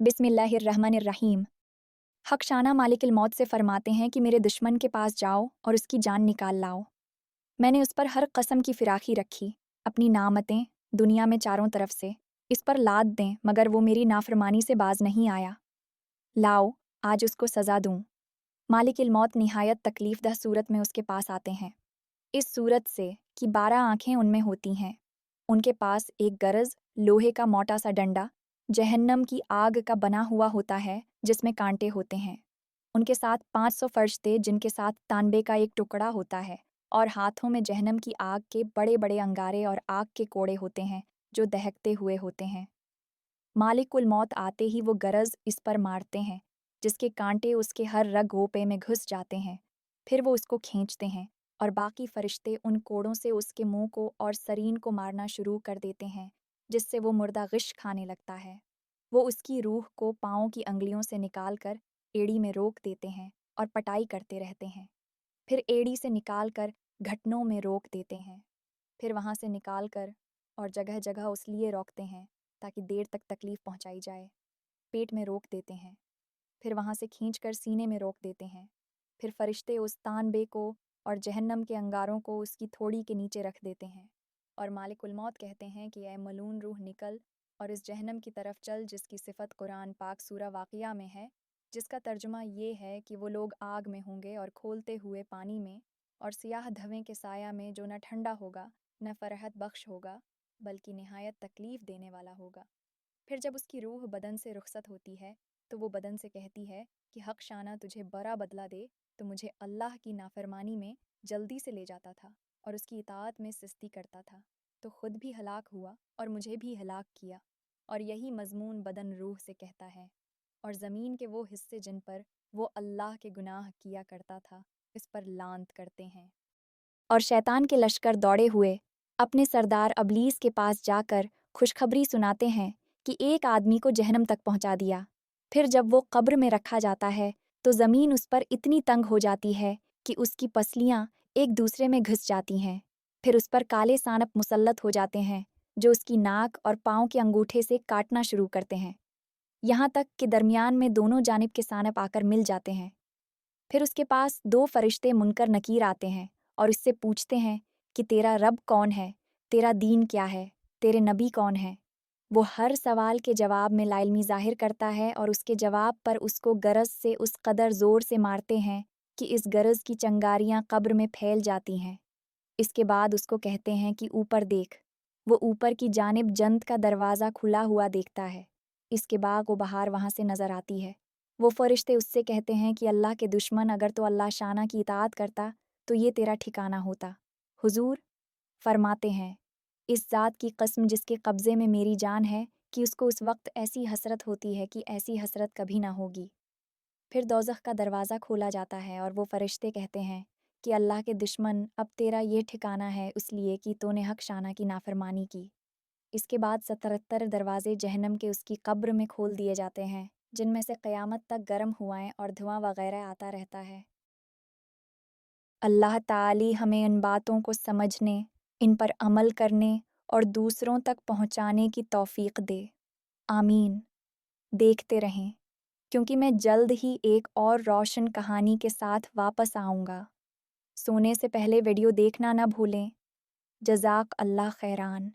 बिस्मिल्लाहिर्रहमानिर्रहीम। हक़शाना मालिकिल मौत से फरमाते हैं कि मेरे दुश्मन के पास जाओ और उसकी जान निकाल लाओ। मैंने उस पर हर कसम की फिराखी रखी, अपनी नामतें दुनिया में चारों तरफ से इस पर लाद दें, मगर वो मेरी नाफरमानी से बाज नहीं आया। लाओ, आज उसको सज़ा दूँ। मालिकिल मौत निहायत तकलीफ़दह सूरत में उसके पास आते हैं। इस सूरत से कि 12 आँखें उनमें होती हैं। उनके पास एक गरज लोहे का मोटा सा डंडा जहन्नम की आग का बना हुआ होता है, जिसमें कांटे होते हैं। उनके साथ 500 फरिश्ते, जिनके साथ तांबे का एक टुकड़ा होता है, और हाथों में जहन्नम की आग के बड़े बड़े अंगारे और आग के कोड़े होते हैं, जो दहकते हुए होते हैं। मालिकुल मौत आते ही वो गरज इस पर मारते हैं, जिसके कांटे उसके हर रग गोपे में घुस जाते हैं। फिर वो उसको खींचते हैं और बाकी फरिश्ते उन कोड़ों से उसके मुंह को और सरीन को मारना शुरू कर देते हैं, जिससे वो मुर्दा गिश खाने लगता है। वो उसकी रूह को पाँव की अंगलियों से निकाल कर एड़ी में रोक देते हैं और पटाई करते रहते हैं। फिर एड़ी से निकाल कर घटनों में रोक देते हैं। फिर वहाँ से निकाल कर और जगह जगह उस लिए रोकते हैं ताकि देर तक तकलीफ़ पहुँचाई जाए। पेट में रोक देते हैं। फिर वहाँ से खींच कर सीने में रोक देते हैं। फिर फरिश्ते उस तानबे को और जहन्नम के अंगारों को उसकी थोड़ी के नीचे रख देते हैं, और मालिकुल मौत कहते हैं कि ऐ मलून रूह, निकल और इस जहन्नम की तरफ चल, जिसकी सिफत कुरान पाक सूरा वाक़िया में है, जिसका तर्जुमा ये है कि वो लोग आग में होंगे और खोलते हुए पानी में और सियाह धवें के साया में, जो न ठंडा होगा न फ़रहत बख्श होगा, बल्कि निहायत तकलीफ़ देने वाला होगा। फिर जब उसकी रूह बदन से रुखसत होती है, तो वो बदन से कहती है कि हक़शाना तुझे बड़ा बदला दे, तो मुझे अल्लाह की नाफरमानी में जल्दी से ले जाता था और उसकी इताअत में सिस्ती करता था, तो खुद भी हलाक हुआ और मुझे भी हलाक किया। और यही मज़मून बदन रूह से कहता है, और ज़मीन के वो हिस्से जिन पर वो अल्लाह के गुनाह किया करता था, इस पर लांत करते हैं। और शैतान के लश्कर दौड़े हुए अपने सरदार अबलीस के पास जाकर खुशखबरी सुनाते हैं कि एक आदमी को जहन्नम तक पहुंचा दिया। फिर जब वो कब्र में रखा जाता है, तो ज़मीन उस पर इतनी तंग हो जाती है कि उसकी पसलियां एक दूसरे में घुस जाती हैं। फिर उस पर काले सांप मुसल्लत हो जाते हैं, जो उसकी नाक और पाँव के अंगूठे से काटना शुरू करते हैं, यहाँ तक कि दरमियान में दोनों जानिब के सांप आकर मिल जाते हैं। फिर उसके पास 2 फरिश्ते मुनकर नकीर आते हैं और उससे पूछते हैं कि तेरा रब कौन है, तेरा दीन क्या है, तेरे नबी कौन है। वो हर सवाल के जवाब में लाइल्मी ज़ाहिर करता है और उसके जवाब पर उसको गरज से उस कदर ज़ोर से मारते हैं कि इस गरज की चंगारियाँ कब्र में फैल जाती हैं। इसके बाद उसको कहते हैं कि ऊपर देख। वो ऊपर की जानिब जन्नत का दरवाज़ा खुला हुआ देखता है। इसके बाद वो बाहर वहाँ से नज़र आती है। वो फरिश्ते उससे कहते हैं कि अल्लाह के दुश्मन, अगर तो अल्लाह शाना की इताअत करता तो ये तेरा ठिकाना होता। हुजूर फरमाते हैं, इस ज़ात की कसम जिसके कब्ज़े में मेरी जान है, कि उसको उस वक्त ऐसी हसरत होती है कि ऐसी हसरत कभी ना होगी। फिर दोज़ख का दरवाज़ा खोला जाता है और वो फरिश्ते कहते हैं कि अल्लाह के दुश्मन, अब तेरा ये ठिकाना है इसलिए कि तूने हक़ शाना की नाफरमानी की। इसके बाद 77 दरवाज़े जहन्नम के उसकी कब्र में खोल दिए जाते हैं, जिनमें से क़यामत तक गर्म हुआएं और धुआं वगैरह आता रहता है। अल्लाह ताली हमें इन बातों को समझने, इन पर अमल करने और दूसरों तक पहुँचाने की तौफ़ीक़ दे। आमीन। देखते रहें, क्योंकि मैं जल्द ही एक और रोशन कहानी के साथ वापस आऊँगा। सोने से पहले वीडियो देखना न भूलें। जज़ाक अल्लाह खैरान।